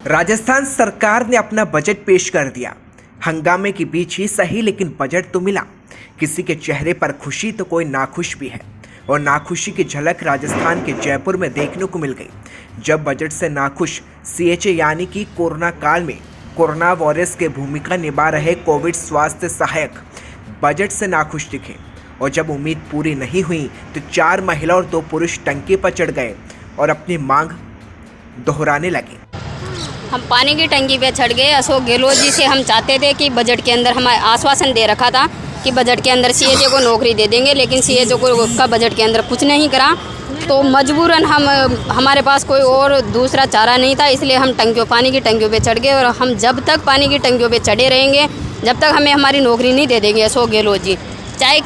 राजस्थान सरकार ने अपना बजट पेश कर दिया। हंगामे के बीच ही सही, लेकिन बजट तो मिला। किसी के चेहरे पर खुशी तो कोई नाखुश भी है, और नाखुशी की झलक राजस्थान के जयपुर में देखने को मिल गई, जब बजट से नाखुश सीएचए यानी कि कोरोना काल में कोरोना वॉरियर्स की भूमिका निभा रहे कोविड स्वास्थ्य सहायक बजट से नाखुश दिखे। और जब उम्मीद पूरी नहीं हुई तो 4 महिला और 2 पुरुष टंकी पर चढ़ गए और अपनी मांग दोहराने लगे। हम पानी की टंकी पे चढ़ गए। अशोक गहलोत जी से हम चाहते थे कि बजट के अंदर हमें आश्वासन दे रखा था कि बजट के अंदर सीएचए को नौकरी दे देंगे, लेकिन सीएचए को का बजट के अंदर कुछ नहीं करा। तो मजबूरन हमारे पास कोई और दूसरा चारा नहीं था, इसलिए हम पानी की टंकियों पे चढ़ गए। और हम जब तक पानी की टंकियों पे चढ़े रहेंगे, जब तक हमें हमारी नौकरी नहीं दे देंगे अशोक गहलोत जी, चाहे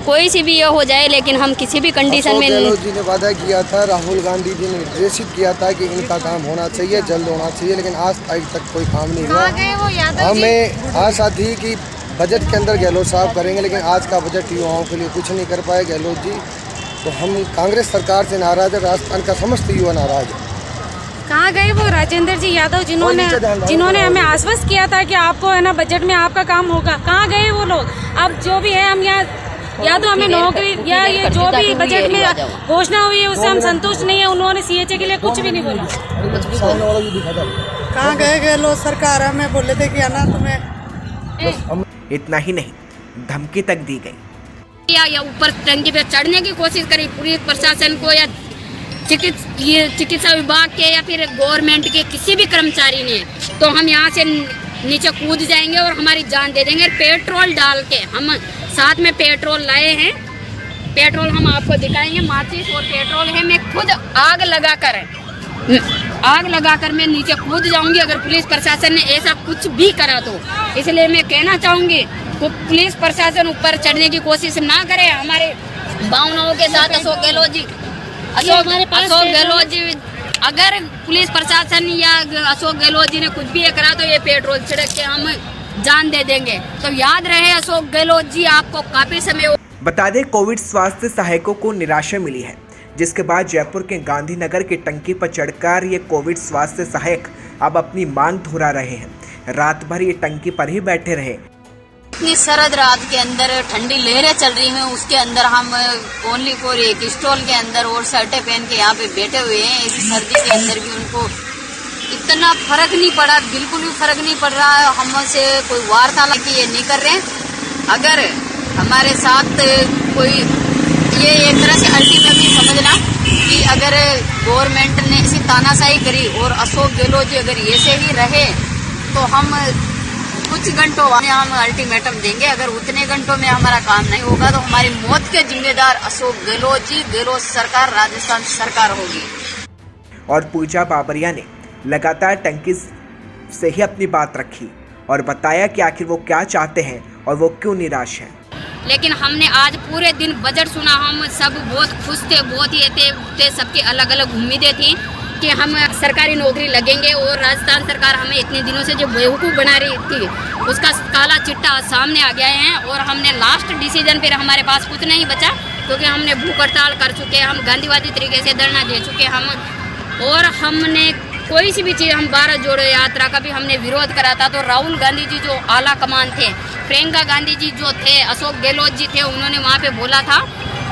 कोई सी भी ये हो जाए, लेकिन हम किसी भी कंडीशन में। गहलोत जी ने वादा किया था, राहुल गांधी जी ने निर्देशित किया था कि इनका काम होना चाहिए, जल्द होना चाहिए, लेकिन आज तक कोई काम नहीं हुआ। हमें आशा थी कि बजट के अंदर गहलोत साहब करेंगे, लेकिन आज का बजट युवाओं के लिए कुछ नहीं कर पाए गहलोत जी। तो हम कांग्रेस सरकार से नाराज है, राजस्थान का समस्त युवा नाराज है। कहाँ गए वो राजेंद्र जी यादव जिन्होंने हमें आश्वस्त किया था कि आपको है ना बजट में आपका काम होगा? कहाँ गए वो लोग? अब जो भी है, हम यहाँ या तो हमें नौकरी या ये जो भी बजट में घोषणा हुई है उससे हम संतुष्ट नहीं है। उन्होंने सीएचए के लिए कुछ भी नहीं बोला। कहाँ गए गहलोत सरकार? हमें बोले थे कि आना तुम्हें। इतना ही नहीं, धमकी तक दी गई। या ऊपर टंकी पे चढ़ने की कोशिश करी पुलिस प्रशासन को, या चिकित्सा विभाग के, या फिर गवर्नमेंट के किसी भी कर्मचारी ने, तो हम यहाँ से नीचे कूद जाएंगे और हमारी जान दे देंगे। पेट्रोल डाल के, हम साथ में पेट्रोल लाए हैं, पेट्रोल हम आपको दिखाएंगे, माचिस और पेट्रोल है। मैं खुद आग लगाकर मैं नीचे कूद जाऊंगी अगर पुलिस प्रशासन ने ऐसा कुछ भी करा तो। इसलिए मैं कहना चाहूंगी कि पुलिस प्रशासन ऊपर चढ़ने की कोशिश ना करे हमारे भावनाओं के साथ। अशोक गहलोत जी अगर पुलिस प्रशासन या अशोक गहलोत जी ने कुछ भी करा तो ये पेट्रोल छिड़क के हम जान दे देंगे। तो याद रहे अशोक गहलोत जी, आपको काफी समय। बता दें, कोविड स्वास्थ्य सहायकों को निराशा मिली है, जिसके बाद जयपुर के गांधीनगर की टंकी पर चढ़कर ये कोविड स्वास्थ्य सहायक अब अपनी मांग दोहरा रहे हैं। रात भर ये टंकी पर ही बैठे रहे। इतनी सरद रात के अंदर ठंडी लहरें चल रही हैं, उसके अंदर हम ओनली फॉर एक स्टॉल के अंदर और शर्टें पहन के यहाँ पे बैठे हुए हैं। ऐसी सर्दी के अंदर भी उनको इतना फर्क नहीं पड़ा, बिल्कुल भी फर्क नहीं पड़ रहा है। हमसे कोई वार्तालाप की ये नहीं कर रहे हैं। अगर हमारे साथ कोई ये एक तरह से अल्टीमेटली समझना कि अगर गवर्नमेंट ने ऐसी तानाशाही करी और अशोक गहलोत जी अगर ऐसे ही रहे तो हम कुछ घंटों में हम अल्टीमेटम देंगे। अगर उतने घंटों में हमारा काम नहीं होगा तो हमारी मौत के जिम्मेदार अशोक गहलोत जी, गहलोत सरकार, राजस्थान सरकार होगी। और पूजा बाबरिया ने लगातार टंकी से ही अपनी बात रखी और बताया कि आखिर वो क्या चाहते हैं और वो क्यों निराश हैं। लेकिन हमने आज पूरे दिन बजट सुना, हम सब बहुत खुश थे, बहुत ही थे। सबकी अलग अलग उम्मीदें थी कि हम सरकारी नौकरी लगेंगे, और राजस्थान सरकार हमें इतने दिनों से जो बेवकूफ़ बना रही थी उसका काला चिट्टा सामने आ गया है। और हमने लास्ट डिसीजन फिर हमारे पास कुछ नहीं बचा, क्योंकि हमने भूख हड़ताल कर चुके, हम गांधीवादी तरीके से धरना दे चुके हम, और हमने कोई सी भी चीज़, हम 12 जोड़ो यात्रा का भी हमने विरोध करा था। तो राहुल गांधी जी जो आला कमान थे, प्रियंका गांधी जी जो थे, अशोक गहलोत जी थे, उन्होंने वहाँ पे बोला था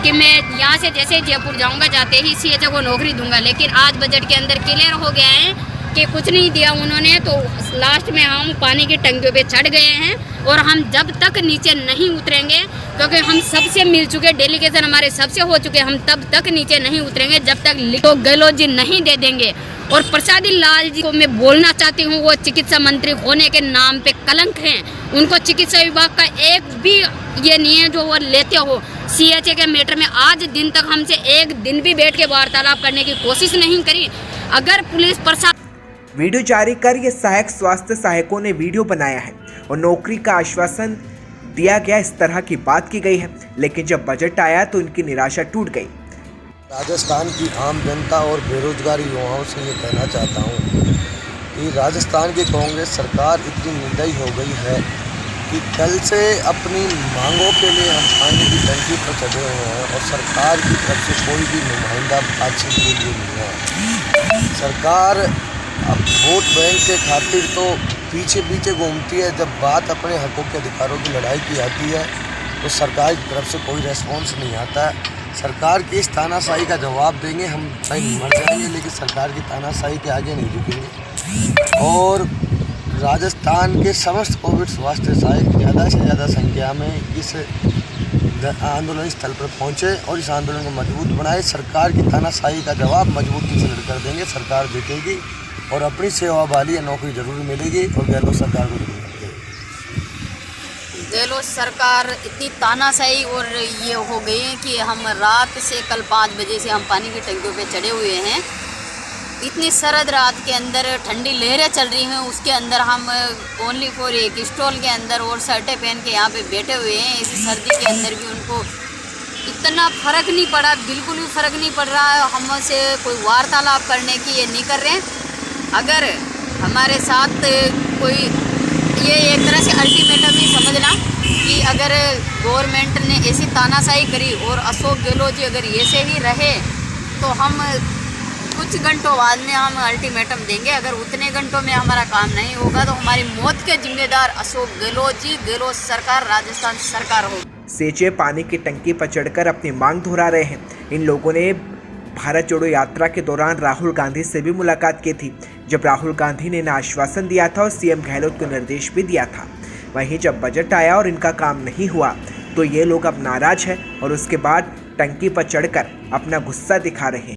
कि मैं यहाँ से जैसे जयपुर जाऊँगा जाते ही सीएचए को नौकरी दूंगा। लेकिन आज बजट के अंदर क्लियर हो गया है कि कुछ नहीं दिया उन्होंने। तो लास्ट में हम पानी की टंकियों पे चढ़ गए हैं, और हम जब तक नीचे नहीं उतरेंगे, क्योंकि हम सबसे मिल चुके, डेलीगेशन हमारे सबसे हो चुके, हम तब तक नीचे नहीं उतरेंगे जब तक तो गहलोत जी नहीं दे देंगे। और प्रसादी लाल जी को मैं बोलना चाहती हूँ, वो चिकित्सा मंत्री होने के नाम पे कलंक हैं। उनको चिकित्सा विभाग का एक भी ये नहीं है जो वो लेते हो। सीएचए के मैटर में आज दिन तक हमसे एक दिन भी बैठ के वार्तालाप करने की कोशिश नहीं करी। अगर पुलिस प्रशासन वीडियो जारी कर ये सहायक स्वास्थ्य सहायकों ने वीडियो बनाया है और नौकरी का आश्वासन दिया गया, इस तरह की बात की गई है, लेकिन जब बजट आया तो इनकी निराशा टूट गई। राजस्थान की आम जनता और बेरोजगार युवाओं से ये कहना चाहता हूँ कि राजस्थान की कांग्रेस सरकार इतनी निर्दयी हो गई है कि कल से अपनी मांगों के लिए हम पानी की टंकी पर चढ़े हुए हैं, और सरकार की तरफ से कोई भी नुमाइंदा बातचीत के लिए नहीं है। सरकार अब वोट बैंक के खातिर तो पीछे पीछे घूमती है। जब बात अपने हकों के अधिकारों की लड़ाई की आती है तो सरकार की तरफ से कोई रेस्पॉन्स नहीं आता है। सरकार की इस तानाशाही का जवाब देंगे, हम चाहे मर जाएंगे लेकिन सरकार की तानाशाही के आगे नहीं झुकेंगे। और राजस्थान के समस्त कोविड स्वास्थ्य सहायक ज़्यादा से ज़्यादा संख्या में इस आंदोलन स्थल पर पहुंचे और इस आंदोलन को मजबूत बनाए। सरकार की तानाशाही का जवाब मजबूती से लड़कर देंगे। सरकार जीतेगी और अपनी सेवा वाली नौकरी जरूर मिलेगी और गहलोत सरकार को जरूर मिलेगी। गहलोत सरकार इतनी तानाशाही और ये हो गई है कि हम रात से कल 5 बजे से हम पानी की टंकियों पे चढ़े हुए हैं। इतनी सरद रात के अंदर ठंडी लहरें चल रही हैं, उसके अंदर हम ओनली फॉर एक स्टॉल के अंदर और शर्टें पहन के यहाँ पे बैठे हुए हैं। इसी सर्दी के अंदर भी उनको इतना फ़र्क नहीं पड़ा, बिल्कुल भी फ़र्क नहीं पड़ रहा है। हमसे कोई वार्तालाप करने की ये नहीं कर रहे हैं। अगर हमारे साथ कोई ये एक तरह से अल्टीमेटम ही समझना कि अगर गवर्नमेंट ने ऐसी तानाशाही करी और अशोक गहलोत जी अगर ऐसे ही रहे तो हम कुछ घंटों बाद में हम अल्टीमेटम देंगे। अगर उतने घंटों में हमारा काम नहीं होगा तो हमारी मौत के जिम्मेदार अशोक गहलोत जी, गहलोत सरकार, राजस्थान सरकार होगी। सेचे पानी की टंकी पर चढ़कर अपनी मांग दोहरा रहे हैं। इन लोगों ने भारत जोड़ो यात्रा के दौरान राहुल गांधी से भी मुलाकात की थी, जब राहुल गांधी ने आश्वासन दिया था और सीएम गहलोत को निर्देश भी दिया था। वहीं जब बजट आया और इनका काम नहीं हुआ तो ये लोग अब नाराज हैं और उसके बाद टंकी पर चढ़कर अपना गुस्सा दिखा रहे हैं।